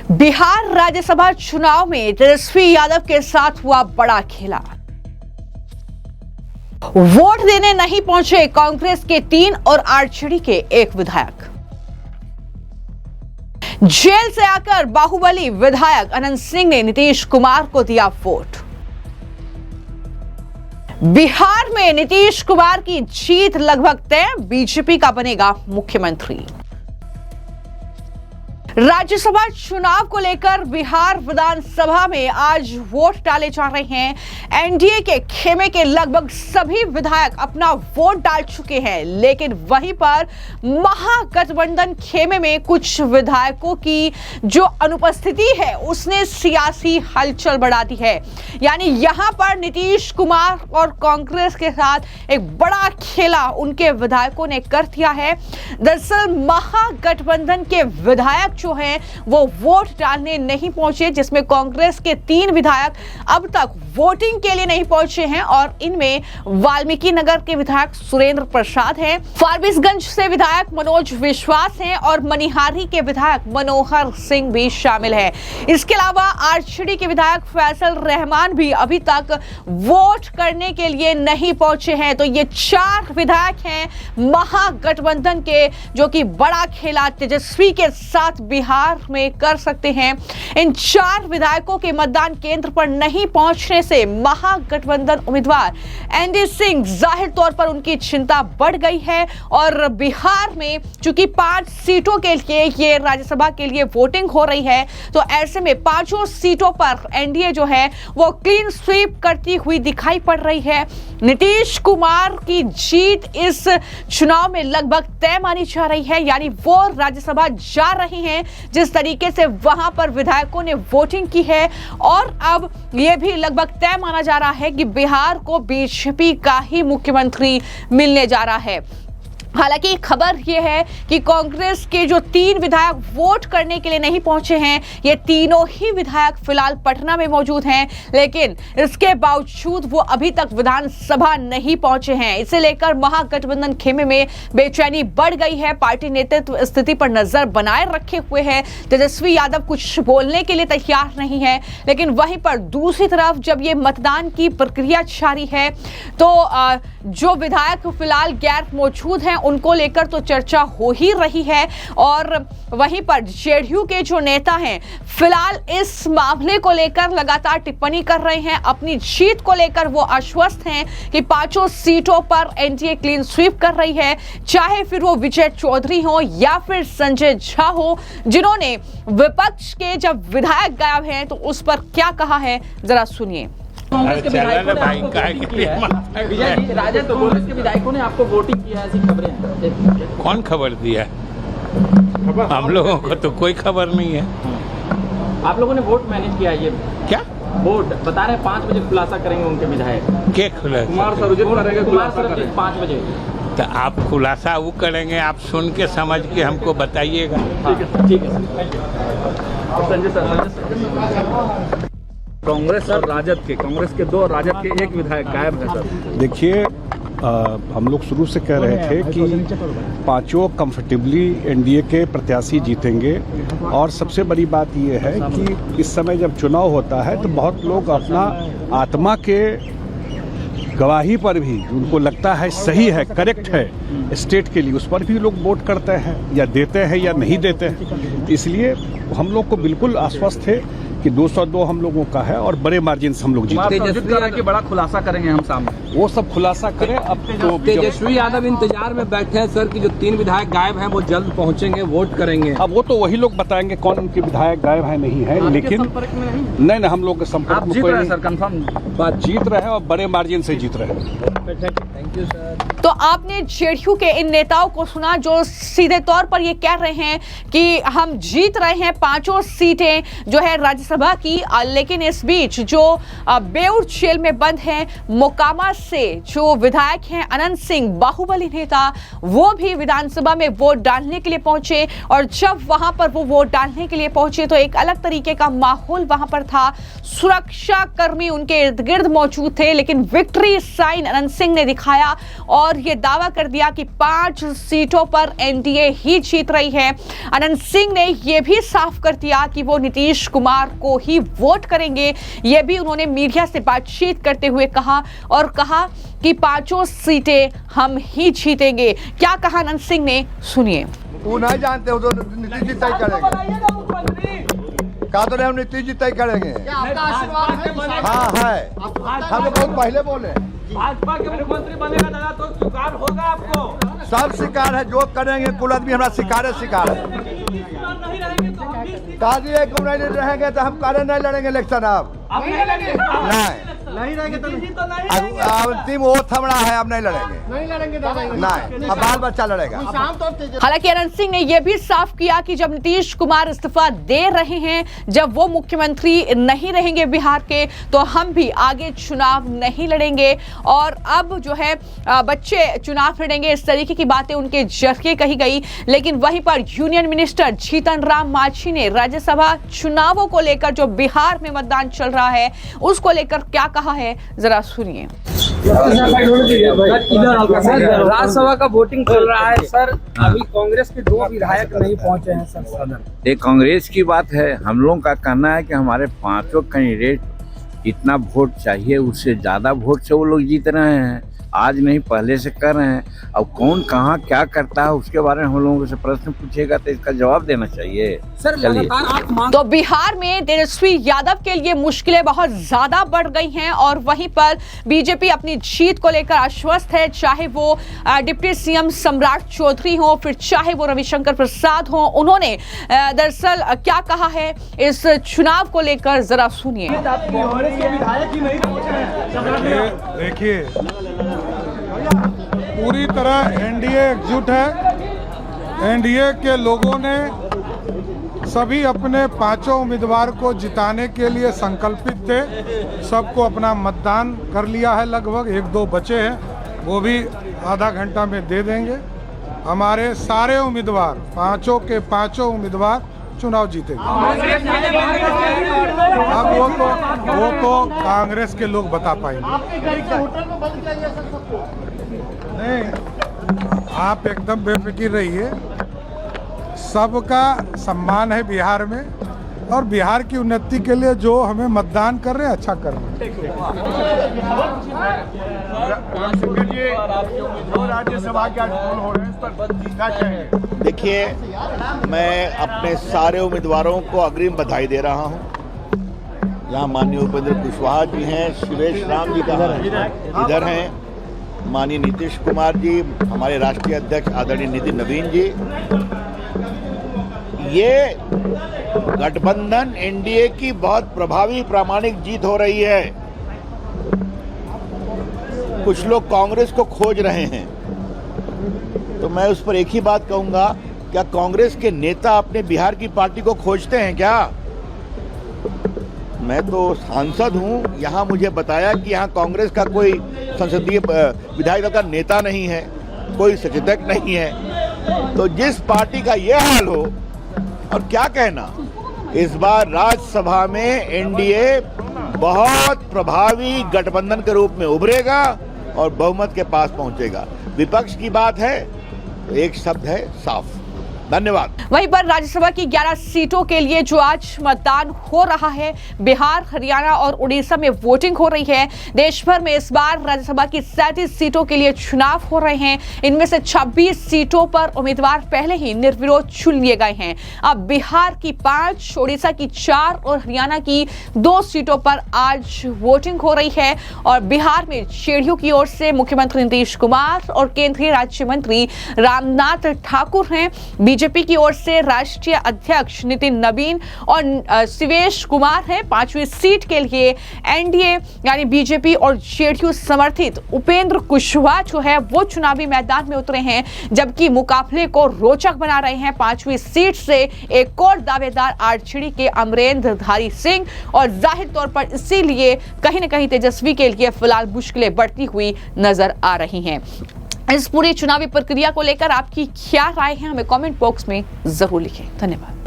बिहार राज्यसभा चुनाव में तेजस्वी यादव के साथ हुआ बड़ा खेला। वोट देने नहीं पहुंचे कांग्रेस के 3 और आरजेडी के 1 विधायक। जेल से आकर बाहुबली विधायक अनंत सिंह ने नीतीश कुमार को दिया वोट। बिहार में नीतीश कुमार की जीत लगभग तय, बीजेपी का बनेगा मुख्यमंत्री। राज्यसभा चुनाव को लेकर बिहार विधानसभा में आज वोट डाले जा रहे हैं। एनडीए के खेमे के लगभग सभी विधायक अपना वोट डाल चुके हैं, लेकिन वहीं पर महागठबंधन खेमे में कुछ विधायकों की जो अनुपस्थिति है उसने सियासी हलचल बढ़ा दी है। यानी यहां पर नीतीश कुमार और कांग्रेस के साथ एक बड़ा खेला उनके विधायकों ने कर दिया है। दरअसल महागठबंधन के विधायक जो है वो वोट डालने नहीं पहुंचे, जिसमें कांग्रेस के 3 विधायक अब तक वोटिंग के लिए नहीं पहुंचे हैं और इनमें वाल्मीकि नगर के विधायक सुरेंद्र प्रसाद हैं, फारबिसगंज से विधायक मनोज विश्वास हैं और मनिहारी के विधायक मनोहर सिंह भी शामिल है। इसके अलावा आरजेडी के विधायक फैसल रहमान भी अभी तक वोट करने के लिए नहीं पहुंचे हैं। तो ये 4 विधायक हैं महागठबंधन के, जो कि बड़ा खेला तेजस्वी के साथ बिहार में कर सकते हैं। इन 4 विधायकों के मतदान केंद्र पर नहीं पहुंचने से महागठबंधन उम्मीदवार एनडी सिंह जाहिर तौर पर उनकी चिंता बढ़ गई है और बिहार में चूंकि 5 सीटों के लिए ये राज्यसभा के लिए वोटिंग हो रही है, तो ऐसे में 5 सीटों पर एनडीए जो है वो क्लीन स्वीप करती हुई दिखाई पड़ रही है। नीतीश कुमार की जीत इस चुनाव में लगभग तय मानी जा रही है, यानी वो राज्यसभा जा रही हैं जिस तरीके से वहां पर विधायकों ने वोटिंग की है। और अब यह भी लगभग तय माना जा रहा है कि बिहार को बीजेपी का ही मुख्यमंत्री मिलने जा रहा है। हालांकि खबर यह है कि कांग्रेस के जो 3 विधायक वोट करने के लिए नहीं पहुंचे हैं, ये तीनों ही विधायक फिलहाल पटना में मौजूद हैं, लेकिन इसके बावजूद वो अभी तक विधानसभा नहीं पहुंचे हैं। इसे लेकर महागठबंधन खेमे में बेचैनी बढ़ गई है। पार्टी नेतृत्व स्थिति पर नजर बनाए रखे हुए है। तेजस्वी यादव कुछ बोलने के लिए तैयार नहीं है, लेकिन वहीं पर दूसरी तरफ जब ये मतदान की प्रक्रिया जारी है तो जो विधायक फिलहाल गैर मौजूद हैं उनको लेकर तो चर्चा हो ही रही है। और वहीं पर जेडीयू के जो नेता हैं फिलहाल इस मामले को लेकर लगातार टिप्पणी कर रहे हैं। अपनी जीत को लेकर वो आश्वस्त हैं कि 5 सीटों पर एनडीए क्लीन स्वीप कर रही है, चाहे फिर वो विजय चौधरी हो या फिर संजय झा हो, जिन्होंने विपक्ष के जब विधायक गायब हैं तो उस पर क्या कहा है, जरा सुनिए। कांग्रेस के विधायकों ने आपको वोटिंग किया है, ऐसी खबरें हैं। कौन खबर दिया? हम लोगों को तो कोई खबर नहीं है। आप लोगों ने वोट मैनेज किया है, ये क्या वोट बता रहे हैं 5 बजे खुलासा करेंगे उनके विधायक। क्या खुलासा? कुमार सरबजीत 5 बजे। तो आप खुलासा वो करेंगे, आप सुन के समझ के हमको बताइएगा। ठीक है संजय सर। कांग्रेस और राजद के, कांग्रेस के 2 और राजद के 1 विधायक गायब है सर। देखिए, हम लोग शुरू से कह रहे थे कि 5 कंफर्टेबली एनडीए के प्रत्याशी जीतेंगे। और सबसे बड़ी बात यह है कि इस समय जब चुनाव होता है तो बहुत लोग अपना आत्मा के गवाही पर भी उनको लगता है सही है, करेक्ट है स्टेट के लिए, उस पर भी लोग वोट करते हैं या देते हैं या नहीं देते हैं। इसलिए हम लोग को बिल्कुल आश्वस्त है कि 202 हम लोगों का है और बड़े मार्जिन से हम लोग जीते। तेजस्वी बड़ा खुलासा करेंगे हम सामने, वो सब खुलासा करें। अब तो तेजस्वी यादव इंतजार में बैठे हैं सर कि जो 3 विधायक गायब हैं वो जल्द पहुंचेंगे, वोट करेंगे। अब वो तो वही लोग बताएंगे कौन उनके विधायक गायब है नहीं है, लेकिन नहीं, हम लोग के संपर्क में कोई नहीं। सर कंफर्म बात जीत रहे हैं और बड़े मार्जिन से जीत रहे हैं। Thank you sir. तो आपने जेडीयू के इन नेताओं को सुना जो सीधे तौर पर ये कह रहे हैं कि हम जीत रहे हैं 5 सीटें जो है राज्यसभा की, लेकिन इस बीच जो बेउर जेल में बंद हैं मोकामा से जो विधायक हैं अनंत सिंह, बाहुबली नेता, वो भी विधानसभा में वोट डालने के लिए पहुंचे। और जब वहां पर वो वोट डालने के लिए पहुंचे तो एक अलग तरीके का माहौल वहां पर था। सुरक्षा कर्मी उनके इर्द गिर्द मौजूद थे, लेकिन विक्ट्री साइन अनंत सिंह ने दिखाया दिखाया और ये दावा कर दिया कि 5 सीटों पर एनडीए ही जीत रही है। अनंत सिंह ने यह भी साफ कर दिया कि वो नीतीश कुमार को ही वोट करेंगे। ये भी उन्होंने मीडिया से बातचीत करते हुए कहा और कहा कि 5 सीटें हम ही जीतेंगे। क्या कहा अनंत सिंह ने, सुनिए। वो नहीं जानते हो तो नीतीश जी तय करेंगे। कहा तो नहीं हम नीतीश जी तय करेंगे। हाँ है, हम बहुत पहले बोले भाजपा के मुख्यमंत्री बनेगा दादा तो स्वीकार होगा आपको। सब शिकार है, जो करेंगे कुल आदमी हमारा शिकार है। काजी एक नहीं रहेंगे तो हम कारे नहीं लड़ेंगे इलेक्शन। अब नहीं रहेंगे तो अंतिम वोट हमारा है, अब नहीं लड़ेंगे नहीं, अब बाल बच्चा लड़ेगा। हालांकि अनंत सिंह ने यह भी साफ किया कि जब नीतीश कुमार इस्तीफा दे रहे हैं, जब वो मुख्यमंत्री नहीं रहेंगे बिहार के, तो हम भी आगे चुनाव नहीं लड़ेंगे और अब जो है बच्चे चुनाव लड़ेंगे। इस तरीके की बातें उनके जरिए कही गई। लेकिन वहीं पर यूनियन मिनिस्टर जीतन राम मांझी ने राज्यसभा चुनावों को लेकर जो बिहार में मतदान चल रहा है उसको लेकर क्या कहा है, जरा सुनिए। राज्यसभा का वोटिंग चल रहा है सर, अभी कांग्रेस के 2 विधायक नहीं पहुंचे हैं सर सदन। ये कांग्रेस की बात है। हम लोगों का कहना है कि हमारे 5 कैंडिडेट इतना वोट चाहिए, उससे ज्यादा वोट से वो लोग जीत रहे हैं। आज नहीं पहले से कर रहे हैं। अब कौन कहाँ क्या करता है उसके बारे में हम लोगों से प्रश्न पूछेगा तो इसका जवाब देना चाहिए सर। लगातार तो बिहार में तेजस्वी यादव के लिए मुश्किलें बहुत ज्यादा बढ़ गई हैं और वहीं पर बीजेपी अपनी जीत को लेकर आश्वस्त है। चाहे वो डिप्टी सीएम सम्राट चौधरी हो, फिर चाहे वो रविशंकर प्रसाद हो, उन्होंने दरअसल क्या कहा है इस चुनाव को लेकर, जरा सुनिए। देखिए, पूरी तरह एनडीए एकजुट है। एनडीए के लोगों ने सभी अपने 5 उम्मीदवार को जिताने के लिए संकल्पित थे। सबको अपना मतदान कर लिया है, लगभग 1-2 बचे हैं, वो भी आधा घंटा में दे देंगे। हमारे सारे उम्मीदवार, 5 के 5 उम्मीदवार चुनाव जीतेंगे। अब वो तो कांग्रेस के लोग बता पाएंगे। नहीं, आप एकदम बेफिक्र रहिए। सबका सम्मान है बिहार में और बिहार की उन्नति के लिए जो हमें मतदान कर रहे हैं अच्छा कर रहे हैं। देखिए, मैं अपने सारे उम्मीदवारों को अग्रिम बधाई दे रहा हूं। यहाँ माननीय उपेंद्र कुशवाहा जी हैं, सुरेश राम जी कहाँ इधर हैं, माननीय नीतीश कुमार जी, हमारे राष्ट्रीय अध्यक्ष आदरणीय नितिन नवीन जी। ये गठबंधन एनडीए की बहुत प्रभावी प्रामाणिक जीत हो रही है। कुछ लोग कांग्रेस को खोज रहे हैं, तो मैं उस पर एक ही बात कहूंगा, क्या कांग्रेस के नेता अपने बिहार की पार्टी को खोजते हैं क्या? मैं तो सांसद हूं, यहाँ मुझे बताया कि यहाँ कांग्रेस का कोई संसदीय विधायक दल का नेता नहीं है, कोई सचेतक नहीं है। तो जिस पार्टी का ये हाल हो, और क्या कहना, इस बार राज्यसभा में एनडीए बहुत प्रभावी गठबंधन के रूप में उभरेगा और बहुमत के पास पहुंचेगा। विपक्ष की बात है, एक शब्द है साफ। धन्यवाद। वहीं पर राज्यसभा की 11 सीटों के लिए जो आज मतदान हो रहा है, बिहार, हरियाणा और उड़ीसा में वोटिंग हो रही है। देश भर में इस बार राज्यसभा की 37 सीटों के लिए चुनाव हो रहे हैं। इनमें से 26 सीटों पर उम्मीदवार पहले ही निर्विरोध चुन लिए गए हैं। अब बिहार की 5, उड़ीसा की 4 और हरियाणा की 2 सीटों पर आज वोटिंग हो रही है। और बिहार में जेडीयू की ओर से मुख्यमंत्री नीतीश कुमार और केंद्रीय राज्य मंत्री रामनाथ ठाकुर हैं। बीजेपी की ओर से राष्ट्रीय अध्यक्ष नितिन नवीन और शिवेश कुमार हैं। 5वीं सीट के लिए एनडीए यानी बीजेपी और जेडीयू समर्थित उपेंद्र कुशवाहा जो है वो चुनावी मैदान में उतरे हैं, जबकि मुकाबले को रोचक बना रहे हैं 5वीं सीट से एक और दावेदार आरजेडी के अमरेंद्रधारी सिंह। और जाहिर तौर पर इसीलिए कहीं न कहीं तेजस्वी के लिए फिलहाल मुश्किलें बढ़ती हुई नजर आ रही हैं। इस पूरी चुनावी प्रक्रिया को लेकर आपकी क्या राय है, हमें कमेंट बॉक्स में जरूर लिखें। धन्यवाद।